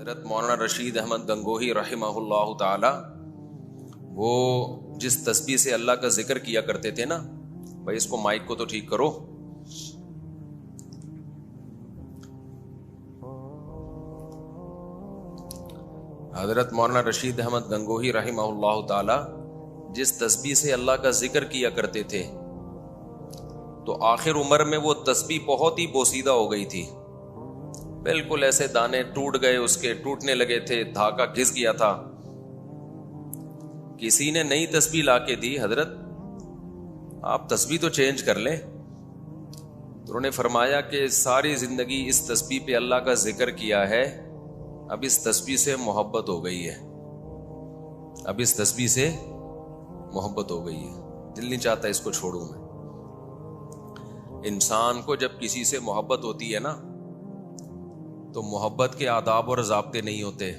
حضرت مولانا رشید احمد گنگوہی رحمہ اللہ تعالی وہ جس تسبیح سے اللہ کا ذکر کیا کرتے تھے نا، بھائی اس کو مائک کو تو ٹھیک کرو. حضرت مولانا رشید احمد گنگوہی رحمہ اللہ تعالی جس تسبیح سے اللہ کا ذکر کیا کرتے تھے تو آخر عمر میں وہ تسبیح بہت ہی بوسیدہ ہو گئی تھی، بالکل ایسے دانے ٹوٹ گئے، اس کے ٹوٹنے لگے تھے، دھاگا گھس گیا تھا. کسی نے نئی تسبیح لا کے دی، حضرت آپ تسبیح تو چینج کر لیں. تو انہوں نے فرمایا کہ ساری زندگی اس تسبیح پہ اللہ کا ذکر کیا ہے، اب اس تسبیح سے محبت ہو گئی ہے، اب اس تسبیح سے محبت ہو گئی ہے، دل نہیں چاہتا اس کو چھوڑوں میں. انسان کو جب کسی سے محبت ہوتی ہے نا تو محبت کے آداب اور ضابطے نہیں ہوتے.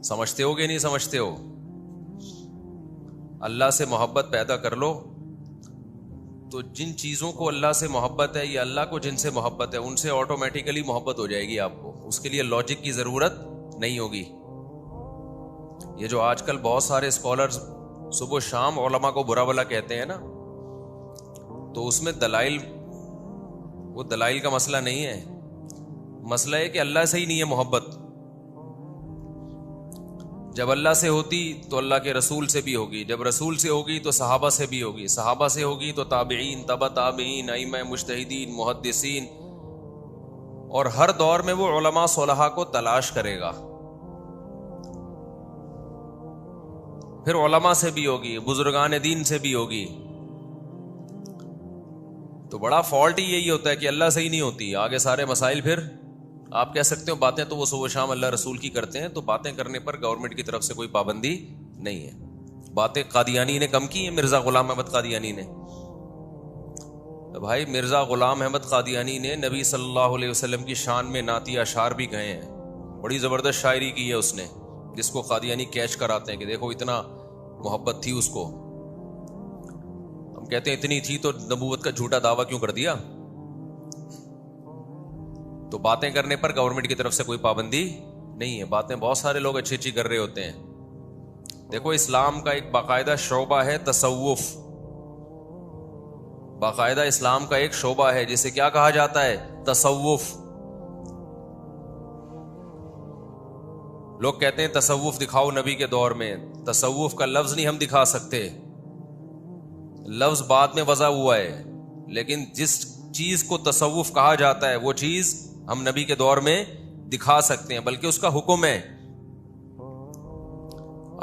سمجھتے ہو کہ نہیں سمجھتے ہو؟ اللہ سے محبت پیدا کر لو تو جن چیزوں کو اللہ سے محبت ہے یا اللہ کو جن سے محبت ہے ان سے آٹومیٹیکلی محبت ہو جائے گی آپ کو. اس کے لیے لاجک کی ضرورت نہیں ہوگی. یہ جو آج کل بہت سارے اسکالرز صبح و شام علماء کو برا بھلا کہتے ہیں نا، تو اس میں دلائل، وہ دلائل کا مسئلہ نہیں ہے. مسئلہ ہے کہ اللہ سے ہی نہیں ہے محبت. جب اللہ سے ہوتی تو اللہ کے رسول سے بھی ہوگی، جب رسول سے ہوگی تو صحابہ سے بھی ہوگی، صحابہ سے ہوگی تو تابعین، تبع تابعین، ائمہ مجتہدین، محدثین، اور ہر دور میں وہ علماء صلحاء کو تلاش کرے گا. پھر علماء سے بھی ہوگی، بزرگان دین سے بھی ہوگی. تو بڑا فالٹ ہی یہی ہوتا ہے کہ اللہ سے ہی نہیں ہوتی. آگے سارے مسائل پھر آپ کہہ سکتے ہو باتیں تو وہ صبح شام اللہ رسول کی کرتے ہیں، تو باتیں کرنے پر گورنمنٹ کی طرف سے کوئی پابندی نہیں ہے. باتیں قادیانی نے کم کی ہیں، مرزا غلام احمد قادیانی نے. بھائی مرزا غلام احمد قادیانی نے نبی صلی اللہ علیہ وسلم کی شان میں نعتی اشعار بھی کہے ہیں. بڑی زبردست شاعری کی ہے اس نے، جس کو قادیانی کیچ کراتے ہیں کہ دیکھو اتنا محبت تھی اس کو. ہم کہتے ہیں اتنی تھی تو نبوت کا جھوٹا دعویٰ کیوں کر دیا؟ تو باتیں کرنے پر گورنمنٹ کی طرف سے کوئی پابندی نہیں ہے. باتیں بہت سارے لوگ اچھی اچھی کر رہے ہوتے ہیں. دیکھو اسلام کا ایک باقاعدہ شعبہ ہے تصوف. باقاعدہ اسلام کا ایک شعبہ ہے جسے کیا کہا جاتا ہے؟ تصوف. لوگ کہتے ہیں تصوف دکھاؤ نبی کے دور میں. تصوف کا لفظ نہیں ہم دکھا سکتے، لفظ بعد میں وضع ہوا ہے، لیکن جس چیز کو تصوف کہا جاتا ہے وہ چیز ہم نبی کے دور میں دکھا سکتے ہیں، بلکہ اس کا حکم ہے.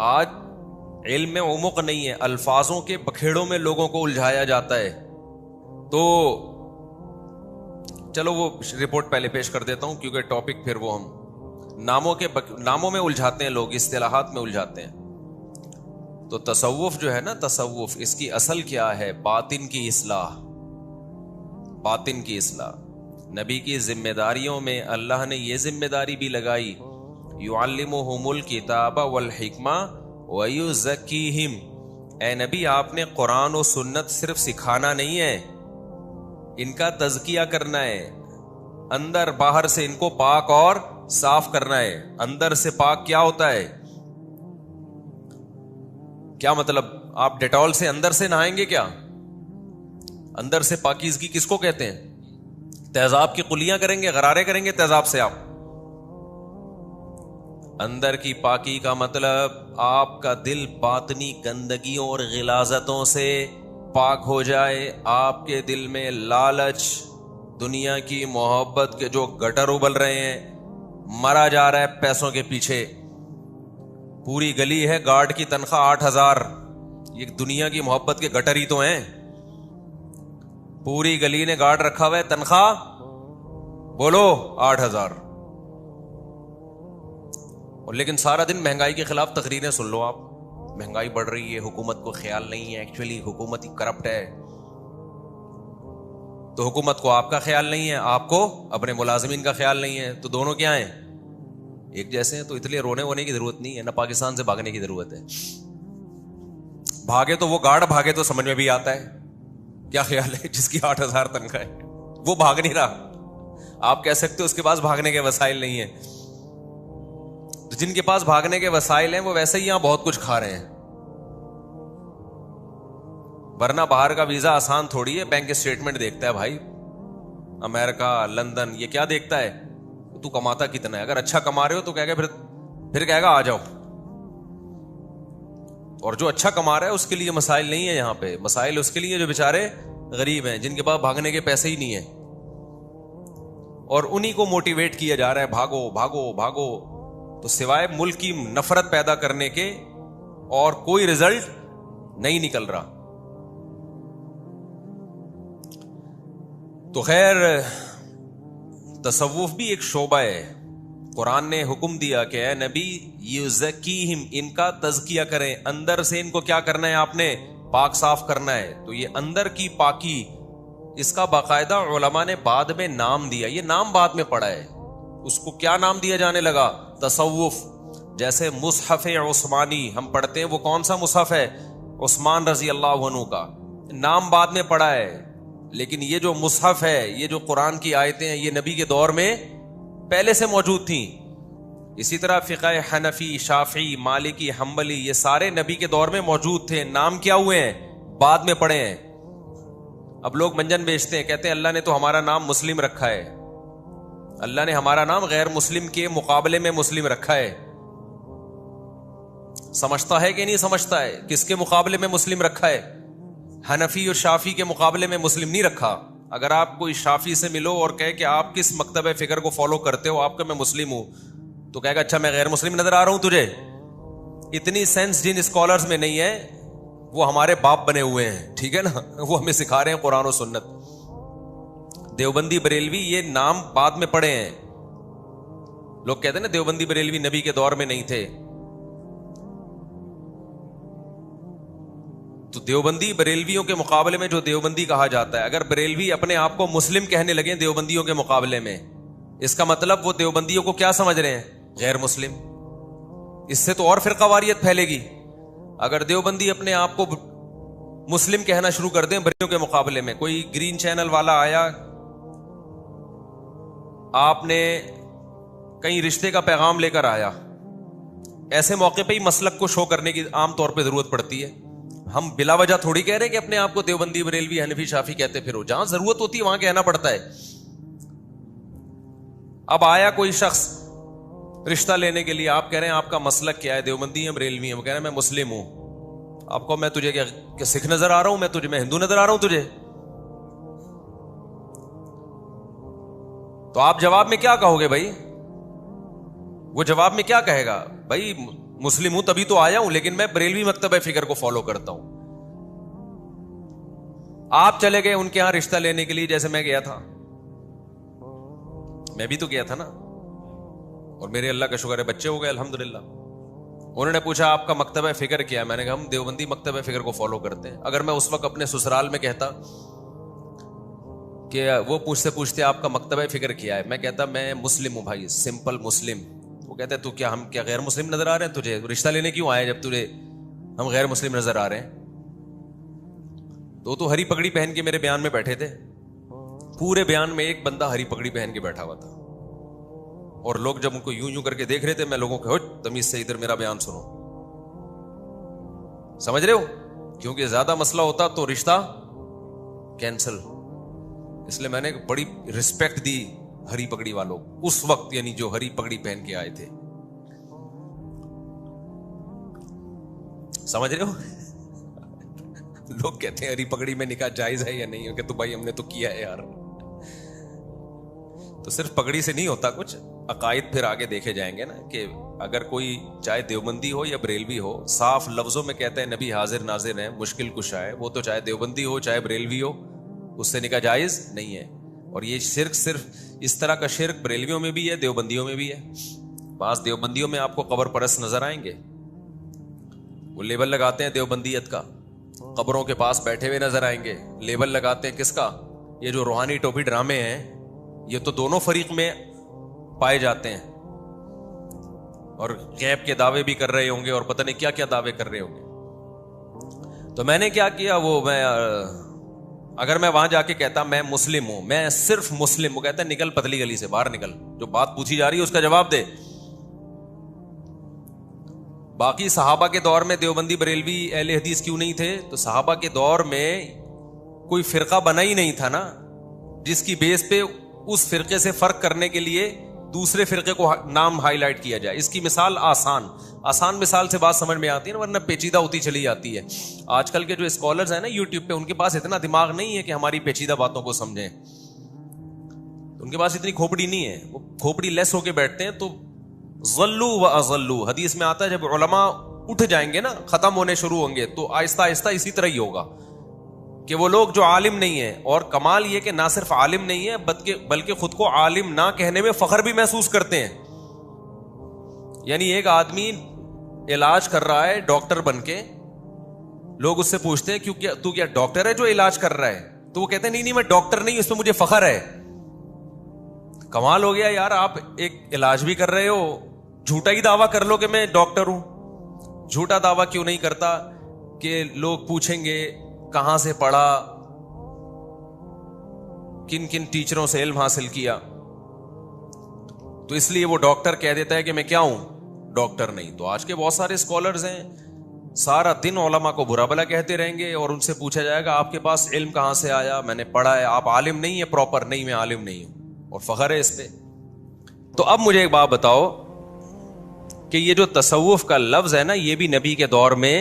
آج علم میں عمق نہیں ہے، الفاظوں کے بکھیڑوں میں لوگوں کو الجھایا جاتا ہے. تو چلو وہ رپورٹ پہلے پیش کر دیتا ہوں کیونکہ ٹاپک پھر وہ ہم ناموں میں الجھاتے ہیں، لوگ اصطلاحات میں الجھاتے ہیں. تو تصوف جو ہے نا، تصوف اس کی اصل کیا ہے؟ باطن کی اصلاح. باطن کی اصلاح. نبی کی ذمہ داریوں میں اللہ نے یہ ذمہ داری بھی لگائی، یعلمہم الکتاب والحکمہ ویزکیہم. اے نبی آپ نے قرآن و سنت صرف سکھانا نہیں ہے، ان کا تزکیہ کرنا ہے، اندر باہر سے ان کو پاک اور صاف کرنا ہے. اندر سے پاک کیا ہوتا ہے؟ کیا مطلب؟ آپ ڈیٹول سے اندر سے نہائیں گے کیا؟ اندر سے پاکیزگی کس کو کہتے ہیں؟ تیزاب کی قلیاں کریں گے، غرارے کریں گے تیزاب سے آپ؟ اندر کی پاکی کا مطلب آپ کا دل باطنی گندگیوں اور غلاظتوں سے پاک ہو جائے. آپ کے دل میں لالچ، دنیا کی محبت کے جو گٹر ابل رہے ہیں، مرا جا رہا ہے پیسوں کے پیچھے. پوری گلی ہے گارڈ کی تنخواہ 8,000. یہ دنیا کی محبت کے گٹر ہی تو ہیں. پوری گلی نے گارڈ رکھا ہوا ہے، تنخواہ بولو 8,000. اور لیکن سارا دن مہنگائی کے خلاف تقریریں سن لو آپ. مہنگائی بڑھ رہی ہے، حکومت کو خیال نہیں ہے، ایکچولی حکومت ہی کرپٹ ہے. تو حکومت کو آپ کا خیال نہیں ہے، آپ کو اپنے ملازمین کا خیال نہیں ہے، تو دونوں کیا ہیں؟ ایک جیسے ہیں. تو اس لیے رونے وونے کی ضرورت نہیں ہے، نہ پاکستان سے بھاگنے کی ضرورت ہے. بھاگے تو وہ گارڈ بھاگے تو سمجھ میں بھی آتا ہے. کیا خیال ہے جس کی 8,000 تنخواہ ہے وہ بھاگ نہیں رہا. آپ کہہ سکتے ہو اس کے پاس بھاگنے کے وسائل نہیں ہیں. جن کے پاس بھاگنے کے وسائل ہیں وہ ویسے ہی یہاں بہت کچھ کھا رہے ہیں، ورنہ باہر کا ویزا آسان تھوڑی ہے. بینک اسٹیٹمنٹ دیکھتا ہے بھائی، امریکہ، لندن، یہ کیا دیکھتا ہے تو کماتا کتنا ہے. اگر اچھا کما رہے ہو تو کہے گا پھر کہے گا آ جاؤ. اور جو اچھا کما رہا ہے اس کے لیے مسائل نہیں ہے یہاں پہ. مسائل اس کے لیے جو بیچارے غریب ہیں، جن کے پاس بھاگنے کے پیسے ہی نہیں ہیں، اور انہی کو موٹیویٹ کیا جا رہا ہے بھاگو بھاگو بھاگو. تو سوائے ملک کی نفرت پیدا کرنے کے اور کوئی رزلٹ نہیں نکل رہا. تو خیر تصوف بھی ایک شعبہ ہے. قرآن نے حکم دیا کہ اے نبی یزکیہم، ان کا تزکیہ کریں، اندر سے ان کو کیا کرنا ہے، آپ نے پاک صاف کرنا ہے. تو یہ اندر کی پاکی، اس کا باقاعدہ علماء نے بعد میں نام دیا. یہ نام بعد میں پڑا ہے. اس کو کیا نام دیا جانے لگا؟ تصوف. جیسے مصحف عثمانی ہم پڑھتے ہیں، وہ کون سا مصحف ہے؟ عثمان رضی اللہ عنہ کا. نام بعد میں پڑا ہے، لیکن یہ جو مصحف ہے، یہ جو قرآن کی آیتیں ہیں، یہ نبی کے دور میں پہلے سے موجود تھیں. اسی طرح فقہ حنفی، شافعی، مالکی، حنبلی، یہ سارے نبی کے دور میں موجود تھے. نام کیا ہوئے ہیں؟ بعد میں پڑے ہیں. اب لوگ منجن بیچتے ہیں، کہتے ہیں اللہ نے تو ہمارا نام مسلم رکھا ہے. اللہ نے ہمارا نام غیر مسلم کے مقابلے میں مسلم رکھا ہے. سمجھتا ہے کہ نہیں سمجھتا ہے؟ کس کے مقابلے میں مسلم رکھا ہے؟ حنفی اور شافی کے مقابلے میں مسلم نہیں رکھا. اگر آپ کوئی شافی سے ملو اور کہے کہ آپ کس مکتب فکر کو فالو کرتے ہو، آپ کا میں مسلم ہوں، تو کہے گا اچھا میں غیر مسلم نظر آ رہا ہوں تجھے. اتنی سینس جن اسکالرز میں نہیں ہے، وہ ہمارے باپ بنے ہوئے ہیں، ٹھیک ہے نا، وہ ہمیں سکھا رہے ہیں قرآن و سنت. دیوبندی بریلوی یہ نام بعد میں پڑے ہیں. لوگ کہتے ہیں نا دیوبندی بریلوی نبی کے دور میں نہیں تھے. تو دیوبندی بریلویوں کے مقابلے میں جو دیوبندی کہا جاتا ہے، اگر بریلوی اپنے آپ کو مسلم کہنے لگے دیوبندیوں کے مقابلے میں، اس کا مطلب وہ دیوبندیوں کو کیا سمجھ رہے ہیں؟ غیر مسلم. اس سے تو اور فرقہ واریت پھیلے گی. اگر دیوبندی اپنے آپ کو مسلم کہنا شروع کر دیں بریلویوں کے مقابلے میں، کوئی گرین چینل والا آیا، آپ نے کہیں رشتے کا پیغام لے کر آیا، ایسے موقع پہ ہی مسلک کو شو کرنے کی عام طور پہ ضرورت پڑتی ہے. ہم بلا وجہ تھوڑی کہہ رہے ہیں کہ اپنے آپ کو دیوبندی، بریلوی، حنفی، شافی کہتے پھرو. جہاں ضرورت ہوتی ہے وہاں کہنا پڑتا ہے. اب آیا کوئی شخص رشتہ لینے کے لیے، آپ کہہ رہے ہیں آپ کا مسلک کیا ہے، دیوبندی ہے بریلوی ہے، وہ کہہ رہے ہیں میں مسلم ہوں. آپ کو میں تجھے کیا سکھ نظر آ رہا ہوں؟ میں ہندو نظر آ رہا ہوں تجھے؟ تو آپ جواب میں کیا کہو گے بھائی؟ وہ جواب میں کیا کہے گا؟ بھائی مسلم ہوں تبھی تو آیا ہوں، لیکن میں بریلوی مکتب فکر کو فالو کرتا ہوں. آپ چلے گئے ان کے ہاں رشتہ لینے کے لیے، جیسے میں گیا تھا، میں بھی تو گیا تھا نا، اور میرے اللہ کا شکر ہے بچے ہو گئے الحمدللہ. انہوں نے پوچھا آپ کا مکتب فکر کیا ہے؟ میں نے کہا ہم دیوبندی مکتب فکر کو فالو کرتے ہیں. اگر میں اس وقت اپنے سسرال میں کہتا کہ وہ پوچھتے آپ کا مکتب فکر کیا ہے، میں کہتا میں مسلم ہوں بھائی، سمپل مسلم. وہ کہتے تو کیا ہم کیا غیر مسلم نظر آ رہے ہیں تجھے؟ رشتہ لینے کیوں آئے جب تجھے ہم غیر مسلم نظر آ رہے ہیں؟ تو ہری پگڑی پہن کے میرے بیان میں بیٹھے تھے. پورے بیان میں ایک بندہ ہری پگڑی پہن کے بیٹھا ہوا تھا، اور لوگ جب ان کو یوں کر کے دیکھ رہے تھے، میں لوگوں کو تمیز سے ادھر میرا بیان سنو. سمجھ رہے ہو؟ کیونکہ زیادہ مسئلہ ہوتا تو رشتہ کینسل. اس لیے میں نے بڑی رسپیکٹ دی ہری پگڑی والوں اس وقت، یعنی جو ہری پگڑی پہن کے آئے تھے. سمجھ رہے ہو؟ لوگ کہتے ہیں ہری پگڑی میں نکاح جائز ہے یا نہیں، کہ تو بھائی ہم نے تو کیا ہے یار. تو صرف پگڑی سے نہیں ہوتا کچھ، عقائد پھر آگے دیکھے جائیں گے نا، کہ اگر کوئی چاہے دیوبندی ہو یا بریلوی ہو، صاف لفظوں میں کہتے ہیں نبی حاضر ناظر ہے، مشکل کشا ہے، وہ تو چاہے دیوبندی ہو چاہے بریلوی ہو، اس سے نکاح جائز نہیں ہے. اور یہ شرک صرف اس طرح کا شرک بریلویوں میں بھی ہے، دیوبندیوں میں بھی ہے. بعض دیوبندیوں میں آپ کو قبر پرست نظر آئیں گے، وہ لیبل لگاتے ہیں دیوبندیت کا، قبروں کے پاس بیٹھے ہوئے نظر آئیں گے. لیبل لگاتے ہیں کس کا؟ یہ جو روحانی ٹوپی ڈرامے ہیں، یہ تو دونوں فریق میں پائے جاتے ہیں، اور غیب کے دعوے بھی کر رہے ہوں گے، اور پتہ نہیں کیا کیا دعوے کر رہے ہوں گے. تو میں نے کیا کیا، اگر میں وہاں جا کے کہتا میں مسلم ہوں، میں صرف مسلم، وہ کہتا ہے نکل پتلی گلی سے باہر نکل، جو بات پوچھی جا رہی ہے اس کا جواب دے. باقی صحابہ کے دور میں دیوبندی بریلوی اہل حدیث کیوں نہیں تھے؟ تو صحابہ کے دور میں کوئی فرقہ بنا ہی نہیں تھا نا جس کی بیس پہ اس فرقے سے فرق کرنے کے لیے دوسرے فرقے کو نام ہائی لائٹ کیا جائے. اس کی مثال آسان مثال سے بات سمجھ میں آتی ہے نا، ورنہ پیچیدہ ہوتی چلی جاتی ہے. آج کل کے جو اسکالرز ہیں نا یوٹیوب پہ، ان کے پاس اتنا دماغ نہیں ہے کہ ہماری پیچیدہ باتوں کو سمجھیں. ان کے پاس اتنی کھوپڑی نہیں ہے، وہ کھوپڑی لیس ہو کے بیٹھتے ہیں. تو ظلوا واضلوا حدیث میں آتا ہے جب علماء اٹھ جائیں گے نا، ختم ہونے شروع ہوں گے، تو آہستہ آہستہ اسی طرح ہی ہوگا کہ وہ لوگ جو عالم نہیں ہیں، اور کمال یہ کہ نہ صرف عالم نہیں ہے بلکہ خود کو عالم نہ کہنے میں فخر بھی محسوس کرتے ہیں. یعنی ایک آدمی علاج کر رہا ہے ڈاکٹر بن کے، لوگ اس سے پوچھتے ہیں تو کیا ڈاکٹر ہے جو علاج کر رہا ہے؟ تو وہ کہتے ہیں نہیں میں ڈاکٹر نہیں، اس پہ مجھے فخر ہے. کمال ہو گیا یار، آپ ایک علاج بھی کر رہے ہو، جھوٹا ہی دعویٰ کر لو کہ میں ڈاکٹر ہوں. جھوٹا دعویٰ کیوں نہیں کرتا کہ لوگ پوچھیں گے کہاں سے پڑھا، کن کن ٹیچروں سے علم حاصل کیا، تو اس لیے وہ ڈاکٹر کہہ دیتا ہے کہ میں کیا ہوں، ڈاکٹر نہیں. تو آج کے بہت سارے اسکالرز ہیں، سارا دن علماء کو برا بھلا کہتے رہیں گے، اور ان سے پوچھا جائے گا آپ کے پاس علم کہاں سے آیا؟ میں نے پڑھا ہے. آپ عالم نہیں ہے پراپر؟ نہیں میں عالم نہیں ہوں، اور فخر ہے اس پہ. تو اب مجھے ایک بات بتاؤ کہ یہ جو تصوف کا لفظ ہے نا، یہ بھی نبی کے دور میں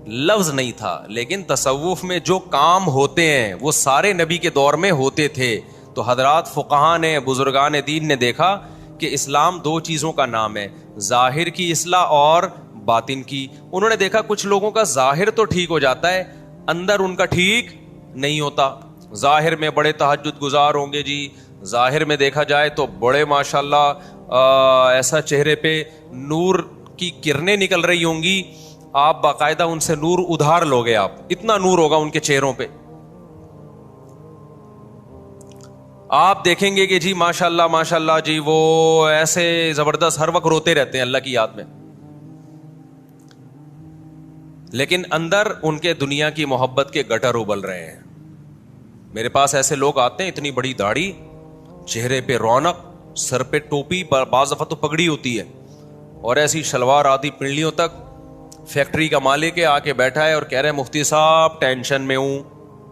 لفظ نہیں تھا، لیکن تصوف میں جو کام ہوتے ہیں وہ سارے نبی کے دور میں ہوتے تھے. تو حضرات فقہاء نے، بزرگان دین نے دیکھا کہ اسلام دو چیزوں کا نام ہے، ظاہر کی اصلاح اور باطن کی. انہوں نے دیکھا کچھ لوگوں کا ظاہر تو ٹھیک ہو جاتا ہے، اندر ان کا ٹھیک نہیں ہوتا. ظاہر میں بڑے تہجد گزار ہوں گے جی، ظاہر میں دیکھا جائے تو بڑے ماشاءاللہ ایسا چہرے پہ نور کی کرنیں نکل رہی ہوں گی، آپ باقاعدہ ان سے نور ادھار لوگے، آپ اتنا نور ہوگا ان کے چہروں پہ. آپ دیکھیں گے کہ جی ماشاءاللہ ماشاءاللہ جی وہ ایسے زبردست ہر وقت روتے رہتے ہیں اللہ کی یاد میں، لیکن اندر ان کے دنیا کی محبت کے گٹر ابل رہے ہیں. میرے پاس ایسے لوگ آتے ہیں، اتنی بڑی داڑھی، چہرے پہ رونق، سر پہ ٹوپی، بعض دفعہ تو پگڑی ہوتی ہے، اور ایسی شلوار آدھی پنڈلیوں تک. فیکٹری کا مالک ہے، آ کے بیٹھا ہے اور کہہ رہے مفتی صاحب ٹینشن میں ہوں.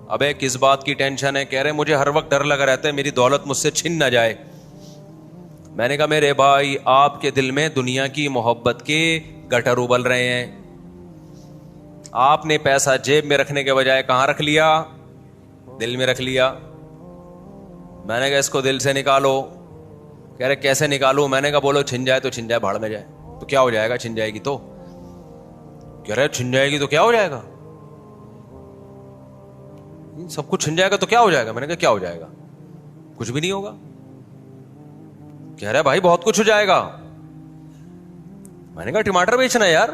ابے کس بات کی ٹینشن ہے؟ کہہ رہے مجھے ہر وقت ڈر لگا رہتا ہے میری دولت مجھ سے چھن نہ جائے. میں نے کہا میرے بھائی آپ کے دل میں دنیا کی محبت کے گٹر ابل رہے ہیں. آپ نے پیسہ جیب میں رکھنے کے بجائے کہاں رکھ لیا؟ دل میں رکھ لیا. میں نے کہا اس کو دل سے نکالو. کہہ رہے کیسے نکالوں؟ میں نے کہا بولو چھن جائے تو چھن جائے، بھاڑ میں جائے. تو کیا ہو جائے گا چھن جائے گی تو؟ کہہ رہے چھن جائے گی تو کیا ہو جائے گا؟ سب کچھ چھن جائے گا تو کیا ہو جائے گا؟ میں نے کہا کیا ہو جائے گا؟ کچھ بھی نہیں ہوگا. کہہ رہے بھائی بہت کچھ ہو جائے گا. میں نے کہا ٹماٹر بیچنا ہے یار.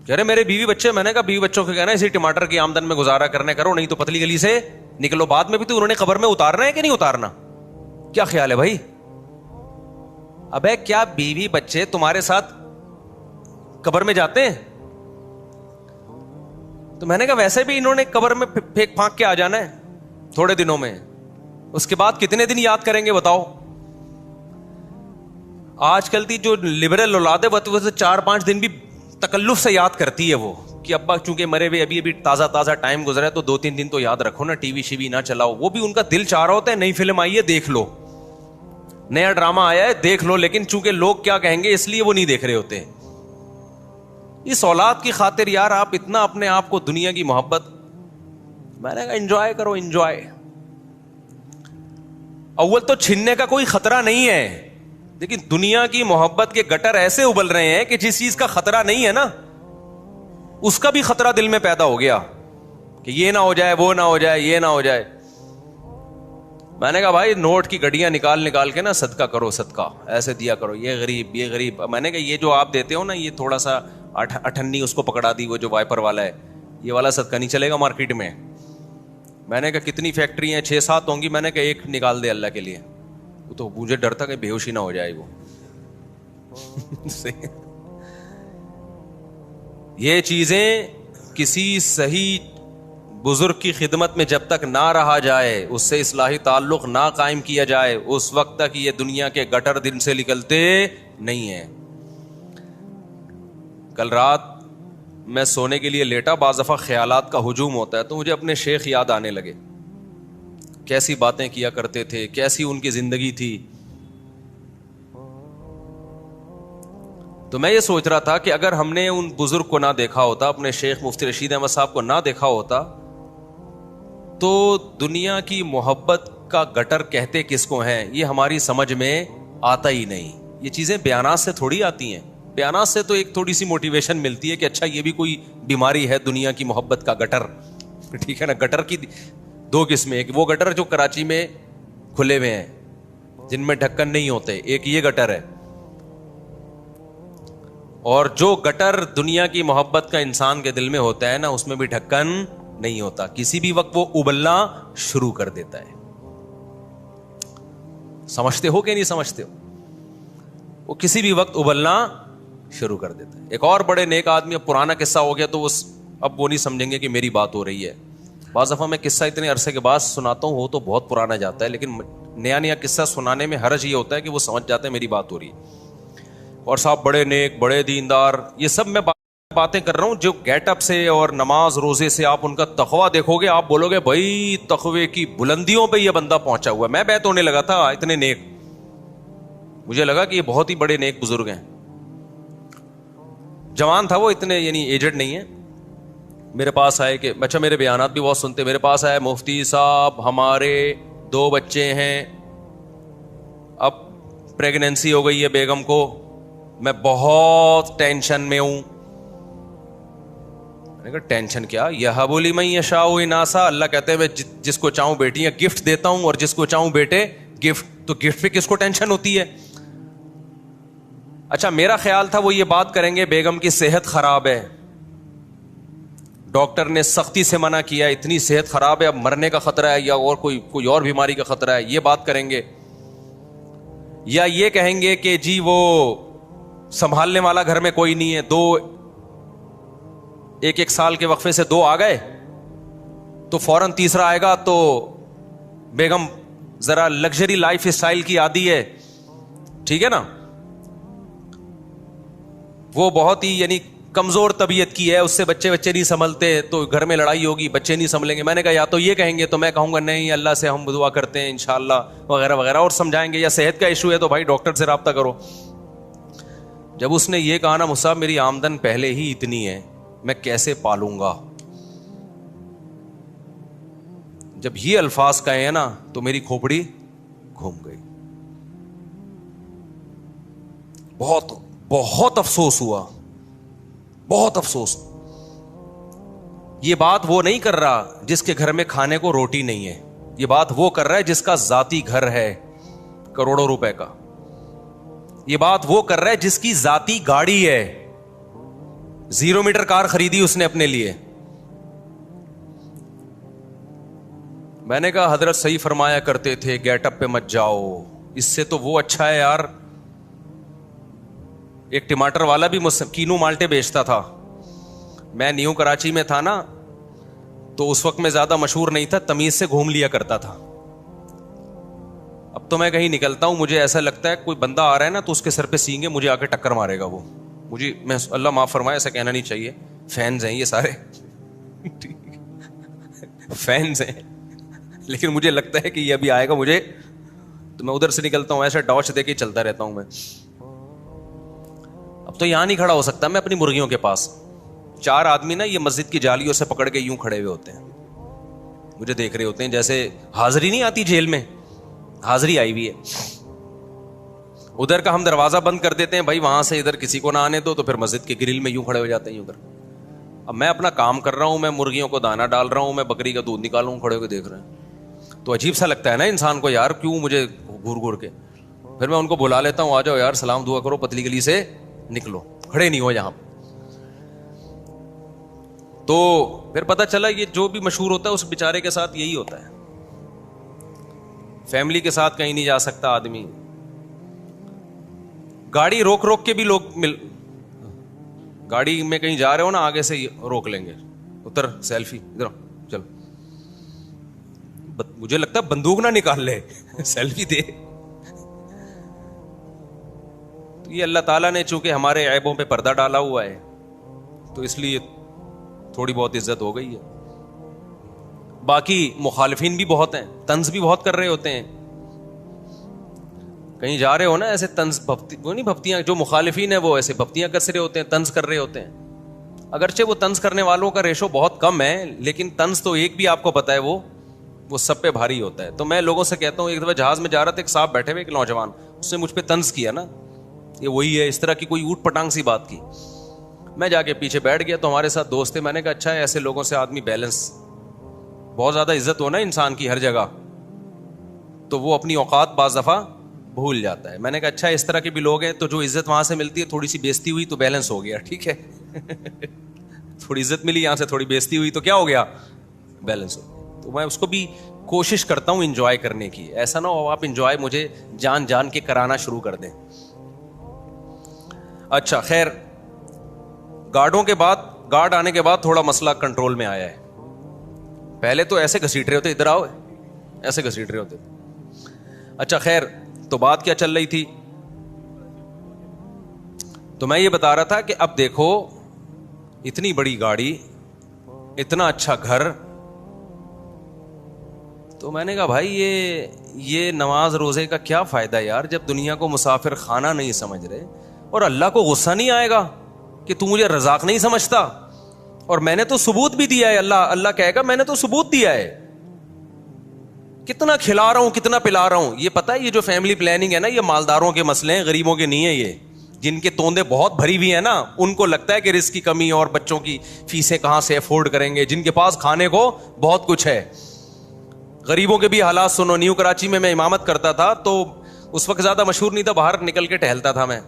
کہہ رہے میرے بیوی بچے. میں نے کہا بیوی بچوں کو کہنا اسی ٹماٹر کی آمدن میں گزارا کرنے کرو، نہیں تو پتلی گلی سے نکلو. بعد میں بھی تو انہوں نے قبر میں اتارنا ہے کہ نہیں اتارنا؟ کیا خیال ہے بھائی؟ ابے کیا بیوی بچے تمہارے ساتھ قبر میں جاتے ہیں؟ تو میں نے کہا ویسے بھی انہوں نے قبر میں پھینک پھانک کے آ جانا ہے تھوڑے دنوں میں، اس کے بعد کتنے دن یاد کریں گے بتاؤ؟ آج کل کی جو لبرل اولاد ہے وہ 4-5 دن بھی تکلف سے یاد کرتی ہے وہ، کہ ابا چونکہ مرے ہوئے ابھی تازہ ٹائم گزرا ہے تو 2-3 دن تو یاد رکھو نا، ٹی وی شیوی نہ چلاؤ. وہ بھی ان کا دل چاہ رہا ہوتا ہے نئی فلم آئی ہے دیکھ لو، نیا ڈرامہ آیا ہے دیکھ لو، لیکن چونکہ لوگ کیا کہیں گے اس لیے وہ نہیں دیکھ رہے ہوتے. اس اولاد کی خاطر یار آپ اتنا اپنے آپ کو دنیا کی محبت. میں نے کہا انجوائے کرو انجوائے. اول تو چھننے کا کوئی خطرہ نہیں ہے، لیکن دنیا کی محبت کے گٹر ایسے ابل رہے ہیں کہ جس چیز کا خطرہ نہیں ہے نا اس کا بھی خطرہ دل میں پیدا ہو گیا کہ یہ نہ ہو جائے، وہ نہ ہو جائے، یہ نہ ہو جائے. میں نے کہا بھائی نوٹ کی گڈیاں نکال کے نا صدقہ کرو، صدقہ ایسے دیا کرو، یہ غریب یہ غریب. میں نے کہا یہ جو آپ دیتے ہو نا یہ تھوڑا سا 98 اس کو پکڑا دی، وہ جو وائپر والا ہے، یہ والا صدقہ نہیں چلے گا مارکیٹ میں. میں نے کہا کتنی فیکٹری ہیں؟ 6-7 ہوں گی. میں نے کہا ایک نکال دے اللہ کے لیے. وہ تو مجھے ڈر تھا کہ بے ہوشی نہ ہو جائے وہ. یہ چیزیں کسی صحیح بزرگ کی خدمت میں جب تک نہ رہا جائے، اس سے اصلاحی تعلق نہ قائم کیا جائے، اس وقت تک یہ دنیا کے گٹر دل سے نکلتے نہیں ہیں. کل رات میں سونے کے لیے لیٹا, بعض دفعہ خیالات کا ہجوم ہوتا ہے, تو مجھے اپنے شیخ یاد آنے لگے, کیسی باتیں کیا کرتے تھے, کیسی ان کی زندگی تھی. تو میں یہ سوچ رہا تھا کہ اگر ہم نے ان بزرگ کو نہ دیکھا ہوتا, اپنے شیخ مفتی رشید احمد صاحب کو نہ دیکھا ہوتا, تو دنیا کی محبت کا گٹر کہتے کس کو ہیں یہ ہماری سمجھ میں آتا ہی نہیں. یہ چیزیں بیانات سے تھوڑی آتی ہیں. بیانات سے تو ایک تھوڑی سی موٹیویشن ملتی ہے کہ اچھا یہ بھی کوئی بیماری ہے دنیا کی محبت کا گٹر. ٹھیک ہے نا. گٹر کی دو قسمیں, ایک وہ گٹر جو کراچی میں کھلے ہوئے ہیں جن میں ڈھکن نہیں ہوتے, ایک یہ گٹر ہے. اور جو گٹر دنیا کی محبت کا انسان کے دل میں ہوتا ہے نا, اس میں بھی ڈھکن نہیں ہوتا, کسی بھی وقت وہ ابلنا شروع کر دیتا ہے. سمجھتے ہو کہ نہیں سمجھتے ہو؟ وہ کسی بھی وقت ابلنا شروع کر دیتا ہے. ایک اور بڑے نیک آدمی, اب پرانا قصہ ہو گیا تو اب وہ نہیں سمجھیں گے کہ میری بات ہو رہی ہے. بعض دفعہ میں قصہ اتنے عرصے کے بعد سناتا ہوں, وہ تو بہت پرانا جاتا ہے, لیکن نیا نیا قصہ سنانے میں حرج یہ ہوتا ہے کہ وہ سمجھ جاتے ہیں میری بات ہو رہی ہے. اور صاحب بڑے نیک, بڑے دیندار, یہ سب میں باتیں کر رہا ہوں جو گیٹ اپ سے اور نماز روزے سے آپ ان کا تقویٰ دیکھو گے, آپ بولو گے بھائی تقوی کی بلندیوں پہ یہ بندہ پہنچا ہوا ہے. میں بیت ہونے لگا تھا, اتنے نیک مجھے لگا کہ یہ بہت ہی بڑے نیک بزرگ ہیں. جوان تھا وہ, اتنے یعنی ایجڈ نہیں ہے. میرے پاس آئے کہ بچہ, میرے بیانات بھی بہت سنتے, میرے پاس آئے مفتی صاحب ہمارے 2 بچے ہیں, اب پریگنینسی ہو گئی ہے بیگم کو, میں بہت ٹینشن میں ہوں. میں نے کہا ٹینشن کیا؟ یہب لمن یشاء اناثا, اللہ کہتے ہیں میں جس کو چاہوں بیٹیاں گفٹ دیتا ہوں اور جس کو چاہوں بیٹے گفٹ. تو گفٹ پہ کس کو ٹینشن ہوتی ہے؟ اچھا میرا خیال تھا وہ یہ بات کریں گے بیگم کی صحت خراب ہے, ڈاکٹر نے سختی سے منع کیا, اتنی صحت خراب ہے اب مرنے کا خطرہ ہے یا اور کوئی اور بیماری کا خطرہ ہے, یہ بات کریں گے. یا یہ کہیں گے کہ جی وہ سنبھالنے والا گھر میں کوئی نہیں ہے, 1 سال کے وقفے سے 2 آ گئے تو فوراً تیسرا آئے گا, تو بیگم ذرا لگژری لائف اسٹائل کی عادی ہے, ٹھیک ہے نا, وہ بہت ہی یعنی کمزور طبیعت کی ہے, اس سے بچے نہیں سنبھلتے, تو گھر میں لڑائی ہوگی, بچے نہیں سنبھلیں گے. میں نے کہا یا تو یہ کہیں گے تو میں کہوں گا نہیں اللہ سے ہم دعا کرتے ہیں انشاءاللہ وغیرہ وغیرہ, اور سمجھائیں گے. یا صحت کا ایشو ہے تو بھائی ڈاکٹر سے رابطہ کرو. جب اس نے یہ کہا نا مصعب میری آمدن پہلے ہی اتنی ہے, میں کیسے پالوں گا, جب یہ الفاظ کہے ہیں نا تو میری کھوپڑی گھوم گئی. بہت بہت افسوس ہوا, بہت افسوس. یہ بات وہ نہیں کر رہا جس کے گھر میں کھانے کو روٹی نہیں ہے, یہ بات وہ کر رہا ہے جس کا ذاتی گھر ہے کروڑوں روپے کا. یہ بات وہ کر رہا ہے جس کی ذاتی گاڑی ہے, 0 میٹر کار خریدی اس نے اپنے لیے. میں نے کہا حضرت صحیح فرمایا کرتے تھے گیٹ اپ پہ مت جاؤ, اس سے تو وہ اچھا ہے یار. ایک ٹماٹر والا بھی کینو مالٹے بیچتا تھا, میں نیو کراچی میں تھا نا, تو اس وقت میں زیادہ مشہور نہیں تھا, تمیز سے گھوم لیا کرتا تھا. اب تو میں کہیں نکلتا ہوں مجھے ایسا لگتا ہے کوئی بندہ آ رہا ہے نا تو اس کے سر پہ سینگے مجھے آ کے ٹکر مارے گا وہ. میں اللہ معاف فرمائے ایسا کہنا نہیں چاہیے, فینز ہیں یہ سارے فینز ہیں, لیکن مجھے لگتا ہے کہ یہ ابھی آئے گا مجھے, تو میں ادھر سے نکلتا ہوں ایسا ڈاچ دے کے چلتا رہتا ہوں میں. اب تو یہاں نہیں کھڑا ہو سکتا میں اپنی مرغیوں کے پاس. 4 آدمی نا یہ مسجد کی جالیوں سے پکڑ کے یوں کھڑے ہوئے ہوتے ہیں, مجھے دیکھ رہے ہوتے ہیں جیسے حاضری نہیں آتی جیل میں, حاضری آئی ہوئی ہے. ادھر کا ہم دروازہ بند کر دیتے ہیں بھائی وہاں سے ادھر کسی کو نہ آنے دو, تو پھر مسجد کے گرل میں یوں کھڑے ہو جاتے ہیں ادھر. اب میں اپنا کام کر رہا ہوں, میں مرغیوں کو دانا ڈال رہا ہوں, میں بکری کا دودھ نکال رہا ہوں, کھڑے ہو کے دیکھ رہے ہیں. تو عجیب سا لگتا ہے نا انسان کو, یار کیوں مجھے گھور گھور کے. پھر میں ان کو بلا لیتا ہوں, آ جاؤ یار سلام دعا کرو, پتلی گلی سے نکلو, کھڑے نہیں ہو یہاں. تو پھر پتہ چلا یہ جو بھی مشہور ہوتا ہے اس بیچارے کے ساتھ یہی ہوتا ہے. فیملی کے ساتھ کہیں نہیں جا سکتا آدمی, گاڑی روک روک کے بھی لوگ گاڑی میں کہیں جا رہے ہو نا آگے سے روک لیں گے, اتر سیلفی ادھر چلو. مجھے لگتا ہے بندوق نہ نکال لے سیلفی دے. تو یہ اللہ تعالیٰ نے چونکہ ہمارے عیبوں پہ پردہ ڈالا ہوا ہے, تو اس لیے تھوڑی بہت عزت ہو گئی ہے. باقی مخالفین بھی بہت ہیں, طنز بھی بہت کر رہے ہوتے ہیں. کہیں جا رہے ہو نا ایسے طنز وہ نہیں بھپتیاں, جو مخالفین ہیں وہ ایسے بھپتیاں کس رہے ہوتے ہیں, طنز کر رہے ہوتے ہیں. اگرچہ وہ طنز کرنے والوں کا ریشو بہت کم ہے, لیکن طنز تو ایک بھی آپ کو پتا ہے وہ سب پہ بھاری ہوتا ہے. تو میں لوگوں سے کہتا ہوں, ایک دفعہ جہاز میں جا رہا تھا, ایک صاحب بیٹھے ہوئے, ایک نوجوان, اس نے مجھ پہ طنز کیا نا, یہ وہی ہے, اس طرح کی کوئی اوٹ پٹانگ سی بات کی. میں جا کے پیچھے بیٹھ گیا, تو ہمارے ساتھ دوست تھے. میں نے کہا اچھا ہے, ایسے لوگوں سے آدمی بیلنس, بہت زیادہ عزت ہونا انسان کی ہر جگہ, تو وہ اپنی اوقات بعض دفعہ بھول جاتا ہے. میں نے کہا اچھا اس طرح کے بھی لوگ ہیں, تو جو عزت وہاں سے ملتی ہے, تھوڑی سی بےزتی ہوئی تو بیلنس ہو گیا, ٹھیک ہے. تھوڑی عزت ملی یہاں سے, تھوڑی بےزتی ہوئی تو کیا ہو گیا, بیلنس ہو گیا. تو میں اس کو بھی کوشش کرتا ہوں انجوائے کرنے کی. ایسا نہ ہو آپ انجوائے مجھے جان جان کے کرانا شروع کر دیں. اچھا خیر, گارڈ آنے کے بعد تھوڑا مسئلہ کنٹرول میں آیا ہے. پہلے تو ایسے گھسیٹ رہے ہوتے, ادھر آؤ, ایسے گھسیٹ رہے ہوتے. اچھا خیر, تو بات کیا چل رہی تھی, تو میں یہ بتا رہا تھا کہ اب دیکھو اتنی بڑی گاڑی, اتنا اچھا گھر, تو میں نے کہا بھائی یہ نماز روزے کا کیا فائدہ یار, جب دنیا کو مسافر خانہ نہیں سمجھ رہے, اور اللہ کو غصہ نہیں آئے گا کہ تو مجھے رزاق نہیں سمجھتا, اور میں نے تو ثبوت بھی دیا ہے. اللہ کہے گا میں نے تو ثبوت دیا ہے, کتنا کھلا رہا ہوں, کتنا پلا رہا ہوں. یہ پتہ ہے یہ جو فیملی پلاننگ ہے نا, یہ مالداروں کے مسئلے ہیں, غریبوں کے نہیں ہے. یہ جن کے توندے بہت بھری ہوئی ہیں نا, ان کو لگتا ہے کہ رزق کی کمی اور بچوں کی فیسیں کہاں سے افورڈ کریں گے. جن کے پاس کھانے کو بہت کچھ ہے. غریبوں کے بھی حالات سنو. نیو کراچی میں امامت کرتا تھا, تو اس وقت زیادہ مشہور نہیں تھا, باہر نکل کے ٹہلتا تھا میں.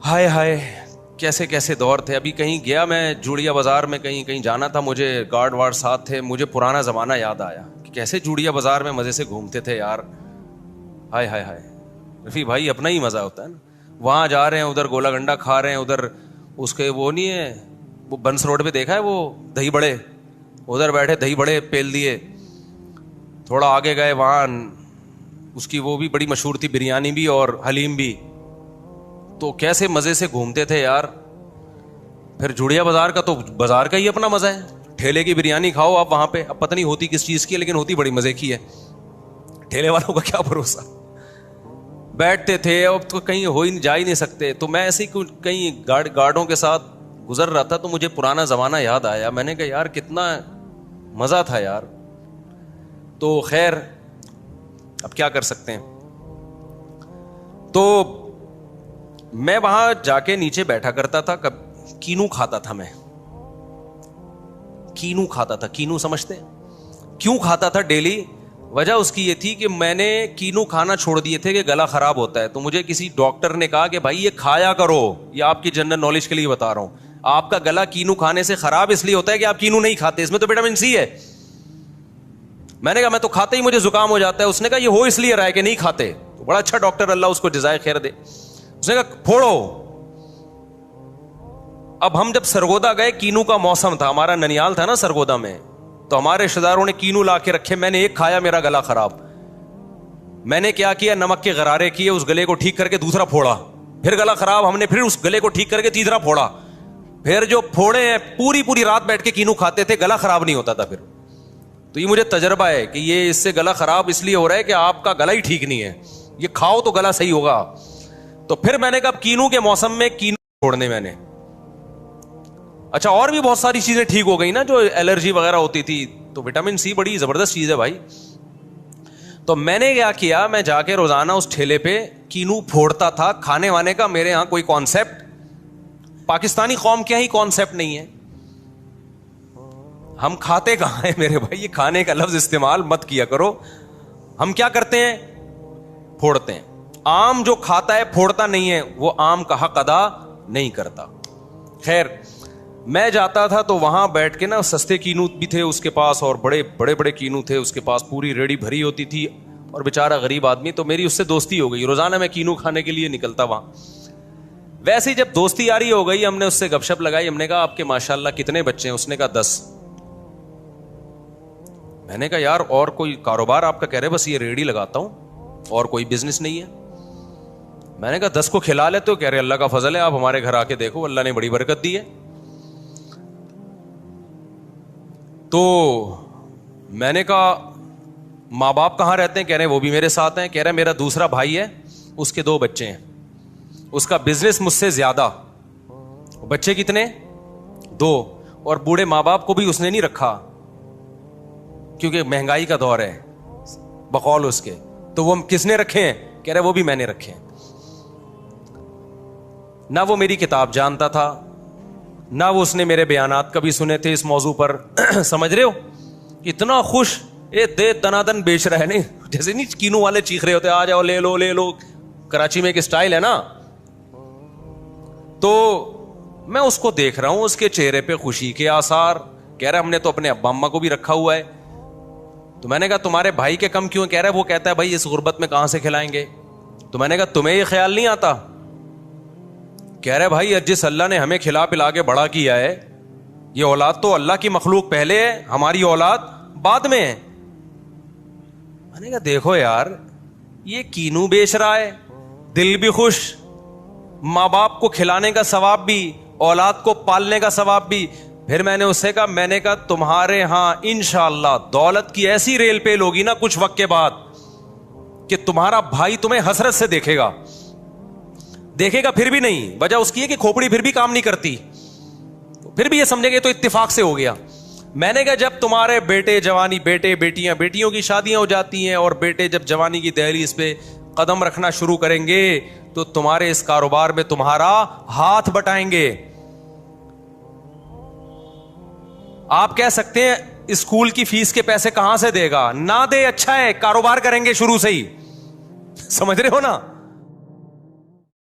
ہائے ہائے کیسے کیسے دور تھے. ابھی کہیں گیا میں جوڑیا بازار میں, کہیں جانا تھا مجھے, گارڈ وارڈ ساتھ تھے. مجھے پرانا زمانہ یاد آیا کہ کیسے جوڑیا بازار میں مزے سے گھومتے تھے یار. ہائے ہائے ہائے رفیع بھائی, اپنا ہی مزہ ہوتا ہے نا. وہاں جا رہے ہیں, ادھر گولا گنڈا کھا رہے ہیں, ادھر اس کے وہ نہیں ہے, وہ بنس روڈ پہ دیکھا ہے وہ دہی بڑے, ادھر بیٹھے دہی بڑے پیل دیے. تھوڑا آگے گئے, وہاں اس کی وہ بھی بڑی مشہور تھی, بریانی بھی اور حلیم بھی. تو کیسے مزے سے گھومتے تھے یار. پھر جوڑیا بازار کا تو بازار کا ہی اپنا مزہ ہے. ٹھیلے کی بریانی کھاؤ آپ وہاں پہ, اب پتہ نہیں ہوتی کس چیز کی ہے, لیکن ہوتی بڑی مزے کی ہے. ٹھیلے والوں کا کیا بھروسہ. بیٹھتے تھے, اب تو کہیں جا ہی نہیں سکتے. تو میں ایسے ہی کہیں گارڈوں کے ساتھ گزر رہا تھا, تو مجھے پرانا زمانہ یاد آیا. میں نے کہا یار کتنا مزہ تھا یار. تو خیر اب کیا کر سکتے ہیں. تو میں وہاں جا کے نیچے بیٹھا کرتا تھا, کینو کھاتا تھا میں. کینو کھاتا تھا, کینو سمجھتے ہیں کیوں کھاتا تھا ڈیلی؟ وجہ اس کی یہ تھی کہ میں نے کینو کھانا چھوڑ دیے تھے کہ گلا خراب ہوتا ہے. تو مجھے کسی ڈاکٹر نے کہا کہ بھائی یہ کھایا کرو, یہ آپ کی جنرل نالج کے لیے بتا رہا ہوں, آپ کا گلا کینو کھانے سے خراب اس لیے ہوتا ہے کہ آپ کینو نہیں کھاتے, اس میں تو وٹامن سی ہے. میں نے کہا میں تو کھاتے ہی مجھے زکام ہو جاتا ہے. اس نے کہا یہ ہو اس لیے رہا ہے کہ نہیں کھاتے. تو بڑا اچھا ڈاکٹر, اللہ اس کو جزائے خیر دے. اس نے کہا پھوڑو. اب ہم جب سرگودا گئے, کینو کا موسم تھا, ہمارا ننیال تھا نا سرگودا میں, تو ہمارے رشتے داروں نے کینو لا کے رکھے. میں نے ایک کھایا, میرا گلا خراب. میں نے کیا کیا, نمک کے غرارے کیے, اس گلے کو ٹھیک کر کے دوسرا پھوڑا, پھر گلا خراب, ہم نے پھر اس گلے کو ٹھیک کر کے تیسرا پھوڑا. پھر جو پھوڑے ہیں پوری رات بیٹھ کے کینو کھاتے تھے, گلا خراب نہیں ہوتا تھا. پھر تو یہ مجھے تجربہ ہے کہ یہ اس سے گلا خراب اس لیے ہو رہا ہے کہ آپ کا گلا ہی ٹھیک نہیں ہے, یہ کھاؤ تو گلا صحیح ہوگا. تو پھر میں نے کہا کینو کے موسم میں کینو چھوڑنے میں نے. اچھا اور بھی بہت ساری چیزیں ٹھیک ہو گئی نا, جو الرجی وغیرہ ہوتی تھی. تو وٹامن سی بڑی زبردست چیز ہے بھائی. تو میں نے کیا, میں جا کے روزانہ اس ٹھیلے پہ کینو پھوڑتا تھا. کھانے وانے کا میرے ہاں کوئی کانسیپٹ, پاکستانی قوم کے ہی کانسیپٹ نہیں ہے. ہم کھاتے کہاں ہیں میرے بھائی, یہ کھانے کا لفظ استعمال مت کیا کرو. ہم کیا کرتے ہیں, پھوڑتے ہیں. عام جو کھاتا ہے پھوڑتا نہیں ہے, وہ عام کا حق ادا نہیں کرتا. خیر میں جاتا تھا تو وہاں بیٹھ کے نا, سستے کینو بھی تھے اس کے پاس اور بڑے کینو تھے اس کے پاس, پوری ریڑھی بھری ہوتی تھی, اور بیچارہ غریب آدمی. تو میری اس سے دوستی ہو گئی, روزانہ میں کینو کھانے کے لیے نکلتا وہاں. ویسے ہی جب دوستی یاری ہو گئی, ہم نے اس سے گپ شپ لگائی. ہم نے کہا آپ کے ماشاءاللہ کتنے بچے ہیں؟ اس نے کہا 10. میں نے کہا یار اور کوئی کاروبار آپ کا؟ کہہ رہے بس یہ ریڑھی لگاتا ہوں اور کوئی بزنس نہیں ہے. میں نے کہا 10 کو کھلا لیتے ہو؟ کہہ رہے اللہ کا فضل ہے, آپ ہمارے گھر آ کے دیکھو, اللہ نے بڑی برکت دی ہے. تو میں نے کہا ماں باپ کہاں رہتے ہیں؟ کہہ رہے ہیں وہ بھی میرے ساتھ ہیں. کہہ رہے میرا دوسرا بھائی ہے, اس کے 2 بچے ہیں, اس کا بزنس مجھ سے زیادہ. بچے کتنے؟ 2. اور بوڑھے ماں باپ کو بھی اس نے نہیں رکھا کیونکہ مہنگائی کا دور ہے بقول اس کے. تو وہ کس نے رکھے ہیں؟ کہہ رہے وہ بھی میں نے رکھے ہیں. نہ وہ میری کتاب جانتا تھا, نہ وہ اس نے میرے بیانات کبھی سنے تھے اس موضوع پر. سمجھ رہے ہو؟ اتنا خوش دے دنادن بیچ رہا ہے, نہیں جیسے نہیں کینو والے چیخ رہے ہوتے آ جاؤ لے لو لے لو. کراچی میں ایک اسٹائل ہے نا. تو میں اس کو دیکھ رہا ہوں, اس کے چہرے پہ خوشی کے آثار. کہہ رہا ہم نے تو اپنے ابا اماں کو بھی رکھا ہوا ہے. تو میں نے کہا تمہارے بھائی کے کم کیوں؟ کہہ رہا ہے وہ کہتا ہے بھائی اس غربت میں کہاں سے کھلائیں گے. تو میں نے کہا تمہیں یہ خیال نہیں آتا؟ کہہ رہے بھائی جس اللہ نے ہمیں کھلا پلا کے بڑا کیا ہے, یہ اولاد تو اللہ کی مخلوق پہلے ہے, ہماری اولاد بعد میں ہے. میں نے کہا دیکھو یار یہ کینو بیچ رہا ہے, دل بھی خوش, ماں باپ کو کھلانے کا ثواب بھی, اولاد کو پالنے کا ثواب بھی. پھر میں نے اس سے کہا, میں نے کہا تمہارے ہاں انشاءاللہ دولت کی ایسی ریل پیل ہوگی نا کچھ وقت کے بعد کہ تمہارا بھائی تمہیں حسرت سے دیکھے گا پھر بھی نہیں. وجہ اس کی ہے کہ کھوپڑی پھر بھی کام نہیں کرتی, پھر بھی یہ سمجھیں گے تو اتفاق سے ہو گیا. میں نے کہا جب تمہارے بیٹے جوانی, بیٹے بیٹیاں, بیٹیوں کی شادیاں ہو جاتی ہیں اور بیٹے جب جوانی کی دہلیز پہ قدم رکھنا شروع کریں گے تو تمہارے اس کاروبار میں تمہارا ہاتھ بٹائیں گے. آپ کہہ سکتے ہیں اسکول کی فیس کے پیسے کہاں سے دے گا؟ نہ دے, اچھا ہے, کاروبار کریں گے شروع سے ہی. سمجھ رہے ہو نا؟